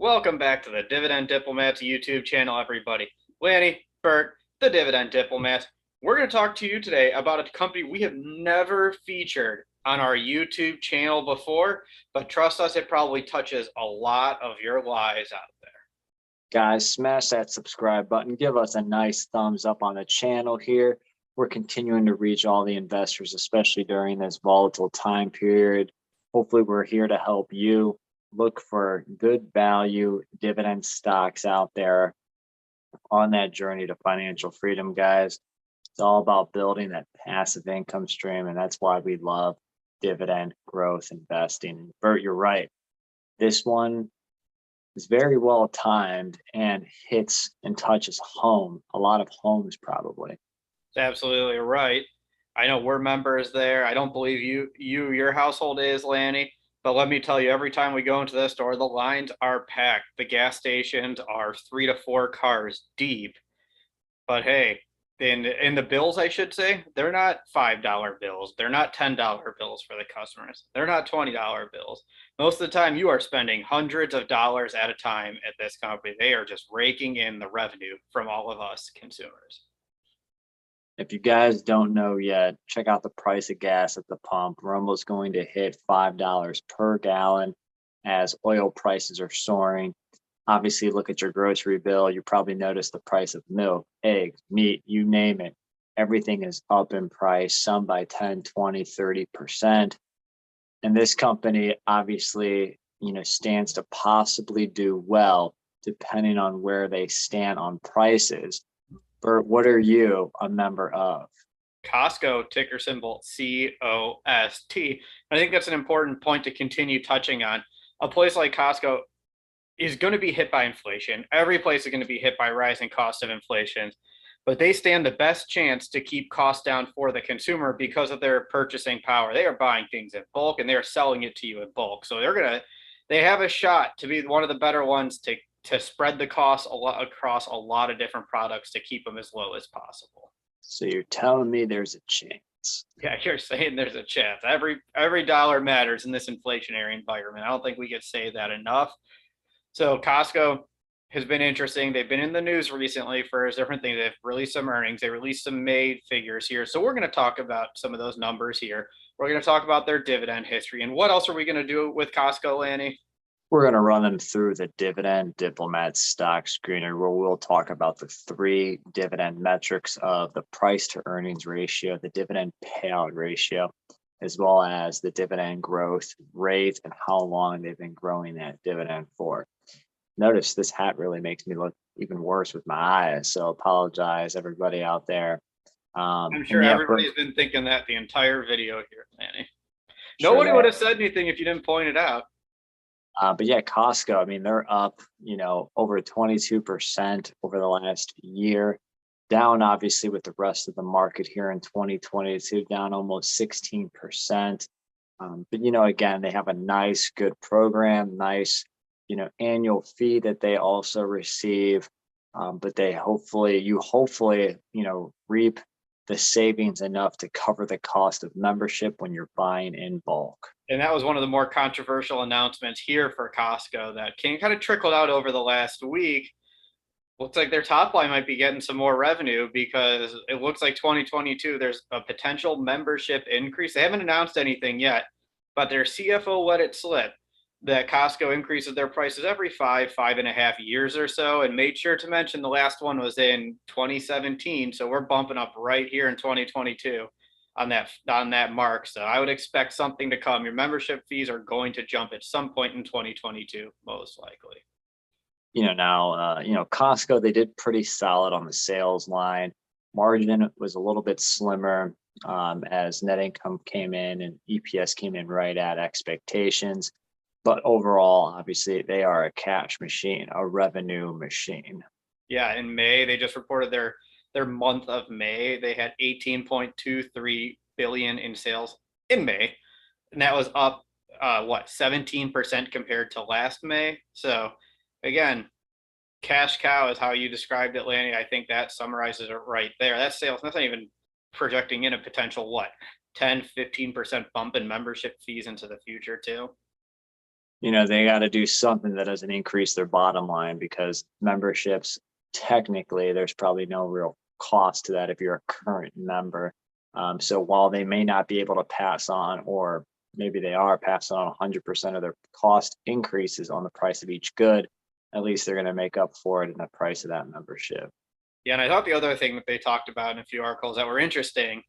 Welcome back to the Dividend Diplomats YouTube channel, everybody. Lanny, Bert, the Dividend Diplomats. We're going to talk to you today about a company we have never featured on our YouTube channel before, but trust us, it probably touches a lot of your lives out there. Guys, smash that subscribe button. Give us a nice thumbs up on the channel here. We're continuing to reach all the investors, especially during this volatile time period. Hopefully, we're here to help you look for good value dividend stocks out there on that journey to financial freedom, guys. It's all about building that passive income stream, and that's why we love dividend growth investing. Bert, you're right. This one is very well timed and hits and touches home, a lot of homes probably. Absolutely right. I know we're members there. I don't believe your household is, Lanny, but let me tell you, every time we go into the store, the lines are packed. The gas stations are 3 to 4 cars deep. But hey, in the bills, I should say, they're not $5 bills. They're not $10 bills for the customers. They're not $20 bills. Most of the time, you are spending hundreds of dollars at a time at this company. They are just raking in the revenue from all of us consumers. If you guys don't know yet, check out the price of gas at the pump. We're almost going to hit $5 per gallon as oil prices are soaring. Obviously, look at your grocery bill. You probably noticed the price of milk, eggs, meat, you name it. Everything is up in price, some by 10, 20, 30%. And this company obviously, stands to possibly do well depending on where they stand on prices. Bert, what are you a member of? Costco, ticker symbol COST. I think that's an important point to continue touching on. A place like Costco is going to be hit by inflation. Every place is going to be hit by rising cost of inflation, but they stand the best chance to keep costs down for the consumer because of their purchasing power. They are buying things in bulk and they are selling it to you in bulk. So they have a shot to be one of the better ones to spread the costs across a lot of different products to keep them as low as possible. So you're telling me there's a chance? Yeah, you're saying there's a chance. Every dollar matters in this inflationary environment. I don't think we could say that enough. So Costco has been interesting. They've been in the news recently for different things. They've released some earnings. They released some May figures here. So we're going to talk about some of those numbers here. We're going to talk about their dividend history. And what else are we going to do with Costco, Lanny? We're going to run them through the Dividend Diplomats stock screener, where we'll talk about the 3 dividend metrics of the price to earnings ratio, the dividend payout ratio, as well as the dividend growth rate and how long they've been growing that dividend for. Notice this hat really makes me look even worse with my eyes, so apologize everybody out there. I'm sure everybody's been thinking that the entire video here, Lanny. Sure Nobody would have said anything if you didn't point it out. But yeah, Costco, I mean, they're up, over 22% over the last year, down obviously with the rest of the market here in 2022, down almost 16%. But, again, they have a nice, good program, nice, annual fee that they also receive. But they hopefully, reap the savings enough to cover the cost of membership when you're buying in bulk. And that was one of the more controversial announcements here for Costco that kind of trickled out over the last week. Looks like their top line might be getting some more revenue because it looks like 2022, there's a potential membership increase. They haven't announced anything yet, but their CFO let it slip that Costco increases their prices every 5.5 years or so, and made sure to mention the last one was in 2017. So we're bumping up right here in 2022 on that mark. So I would expect something to come. Your membership fees are going to jump at some point in 2022, most likely. Costco, they did pretty solid on the sales line. Margin was a little bit slimmer as net income came in and EPS came in right at expectations. But overall, obviously, they are a cash machine, a revenue machine. Yeah, in May, they just reported their month of May. They had 18.23 billion in sales in May, and that was up 17% compared to last May. So again, cash cow is how you described it, Lanny. I think that summarizes it right there. That sales, that's not even projecting in a potential 10-15% bump in membership fees into the future too. they got to do something that doesn't increase their bottom line, because memberships, technically, there's probably no real cost to that if you're a current member. So while they may not be able to pass on, or maybe they are passing on 100% of their cost increases on the price of each good, at least they're going to make up for it in the price of that membership. Yeah, and I thought the other thing that they talked about in a few articles that were interesting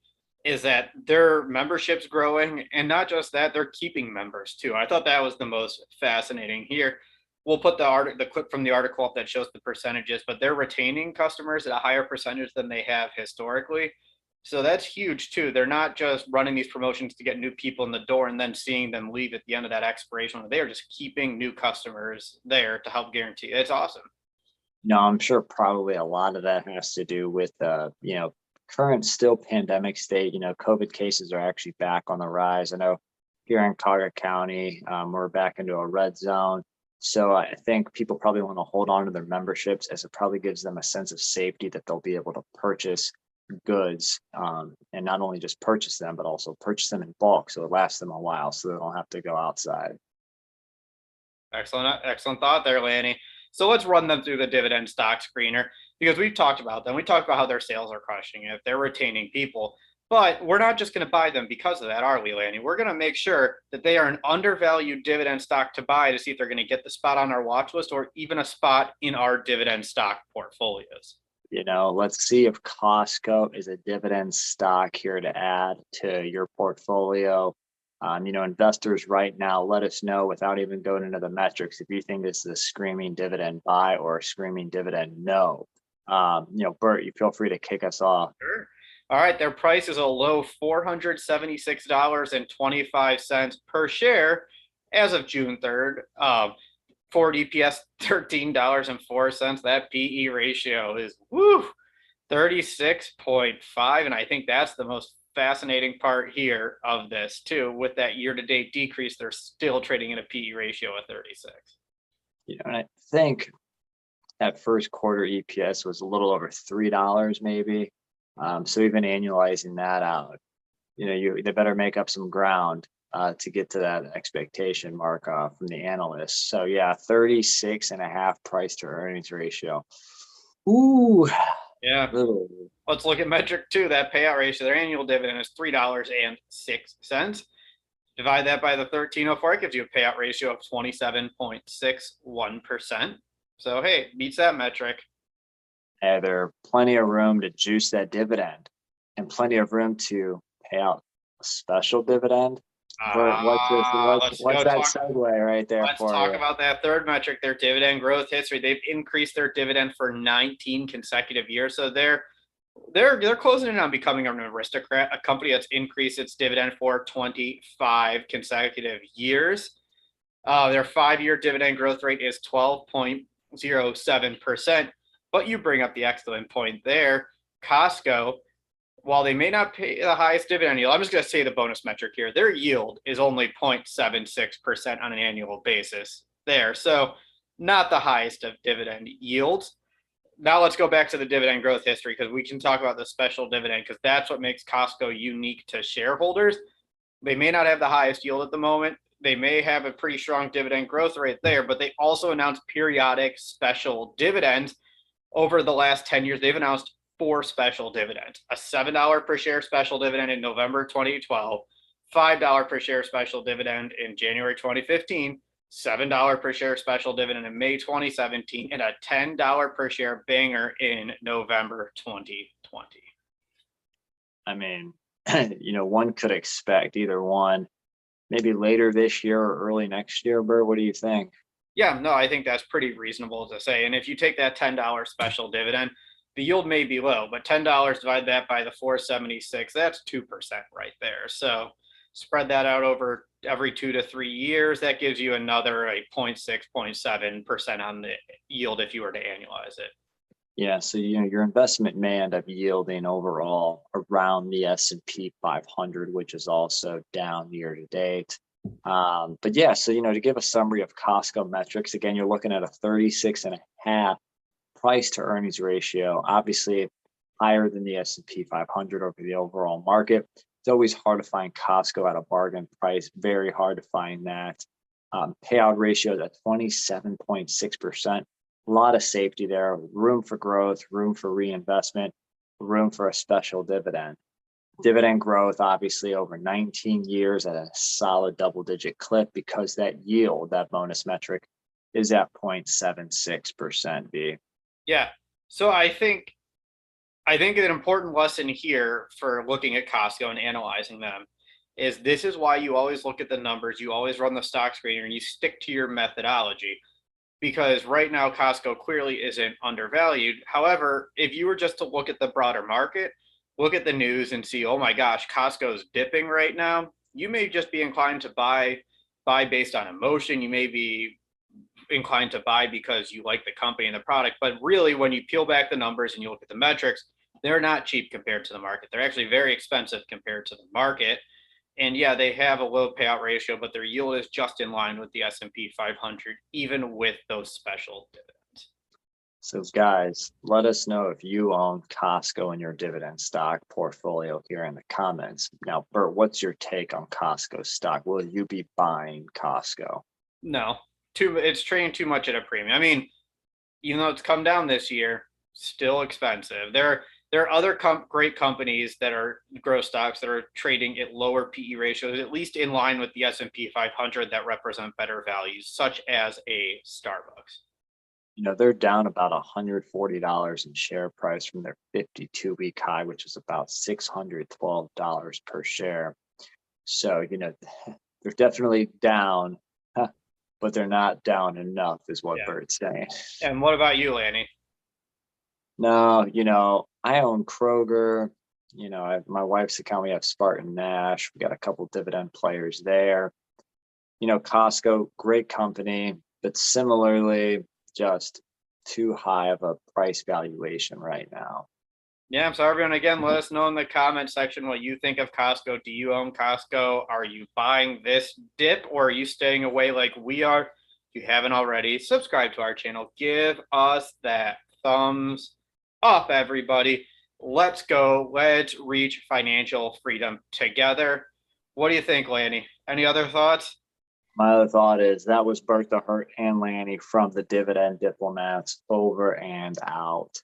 is that their membership's growing, and not just that, they're keeping members too. I thought that was the most fascinating here. We'll put the clip from the article up that shows the percentages, but they're retaining customers at a higher percentage than they have historically. So that's huge too. They're not just running these promotions to get new people in the door and then seeing them leave at the end of that expiration. They are just keeping new customers there to help guarantee. It's awesome. No, I'm sure probably a lot of that has to do with current still pandemic state. COVID cases are actually back on the rise. I know here in Collier County, we're back into a red zone. So I think people probably want to hold on to their memberships, as it probably gives them a sense of safety that they'll be able to purchase goods, and not only just purchase them, but also purchase them in bulk, so it lasts them a while, so they don't have to go outside. Excellent thought there, Lanny. So let's run them through the dividend stock screener, because we've talked about them. We talked about how their sales are crushing it, they're retaining people, but we're not just going to buy them because of that, are we, Lanny? We're going to make sure that they are an undervalued dividend stock to buy to see if they're going to get the spot on our watch list or even a spot in our dividend stock portfolios. Let's see if Costco is a dividend stock here to add to your portfolio. Investors right now, let us know without even going into the metrics if you think this is a screaming dividend buy or a screaming dividend no. Bert, you feel free to kick us off. Sure. All right, their price is a low $476.25 per share as of June 3rd. Forward EPS $13.04. That PE ratio is 36.5, and I think that's the most fascinating part here of this too. With that year-to-date decrease, they're still trading at a PE ratio of 36. And I think that first quarter EPS was a little over $3 maybe. So even annualizing that out, they better make up some ground to get to that expectation mark from the analysts. So yeah, 36.5 price to earnings ratio. Ooh. Yeah. Ooh. Let's look at metric two. That payout ratio, their annual dividend is $3.06. Divide that by the 1304, it gives you a payout ratio of 27.61%. So hey, beats that metric. Hey, there's plenty of room to juice that dividend, and plenty of room to pay out a special dividend. What's that segue right there? Let's talk about that third metric, their dividend growth history. They've increased their dividend for 19 consecutive years. So they're closing in on becoming an aristocrat, a company that's increased its dividend for 25 consecutive years. Their 5-year dividend growth rate is 12.07%. But you bring up the excellent point there. Costco, while they may not pay the highest dividend yield, I'm just going to say the bonus metric here. Their yield is only 0.76% on an annual basis there. So not the highest of dividend yields. Now let's go back to the dividend growth history, because we can talk about the special dividend, because that's what makes Costco unique to shareholders. They may not have the highest yield at the moment. They may have a pretty strong dividend growth rate there, but they also announced periodic special dividends. Over the last 10 years, they've announced 4 special dividends: a $7 per share special dividend in November 2012, $5 per share special dividend in January 2015, $7 per share special dividend in May 2017, and a $10 per share banger in November 2020. I mean, one could expect either one maybe later this year or early next year. Bert, what do you think? Yeah, no, I think that's pretty reasonable to say. And if you take that $10 special dividend, the yield may be low, but $10, divide that by the 476, that's 2% right there. So spread that out over every 2 to 3 years. That gives you another 0.6, 0.7% on the yield if you were to annualize it. Yeah, so your investment may end up yielding overall around the S&P 500, which is also down year to date. But yeah, so to give a summary of Costco metrics, again, you're looking at a 36.5 price to earnings ratio, obviously higher than the S&P 500 over the overall market. It's always hard to find Costco at a bargain price, very hard to find that. Payout ratio at 27.6%. A lot of safety there, room for growth, room for reinvestment, room for a special dividend. Dividend growth, obviously, over 19 years at a solid double-digit clip because that yield, that bonus metric, is at 0.76%, B. Yeah. So I think an important lesson here for looking at Costco and analyzing them is this is why you always look at the numbers, you always run the stock screener, and you stick to your methodology. Because right now Costco clearly isn't undervalued. However, if you were just to look at the broader market, look at the news and see, oh my gosh, Costco's dipping right now, you may just be inclined to buy based on emotion. You may be inclined to buy because you like the company and the product. But really, when you peel back the numbers and you look at the metrics, they're not cheap compared to the market. They're actually very expensive compared to the market. And yeah, they have a low payout ratio, but their yield is just in line with the S&P 500, even with those special dividends. So guys, let us know if you own Costco in your dividend stock portfolio here in the comments. Now, Bert, what's your take on Costco stock? Will you be buying Costco? No, it's trading too much at a premium. I mean, even though it's come down this year, still expensive. There are other great companies that are growth stocks that are trading at lower PE ratios, at least in line with the S&P 500, that represent better values, such as a Starbucks. They're down about $140 in share price from their 52-week high, which is about $612 per share. So, they're definitely down, but they're not down enough, is what Bert's saying. And what about you, Lanny? No, I own Kroger. I have my wife's account. We have Spartan Nash. We got a couple dividend players there. Costco, great company, but similarly, just too high of a price valuation right now. Yeah, so everyone, again, let us know in the comment section what you think of Costco. Do you own Costco? Are you buying this dip, or are you staying away like we are? If you haven't already, subscribe to our channel. Give us that thumbs up, everybody. Let's go. Let's reach financial freedom together. What do you think, Lanny? Any other thoughts? My other thought is that was Bert the Hurt and Lanny from the Dividend Diplomats, over and out.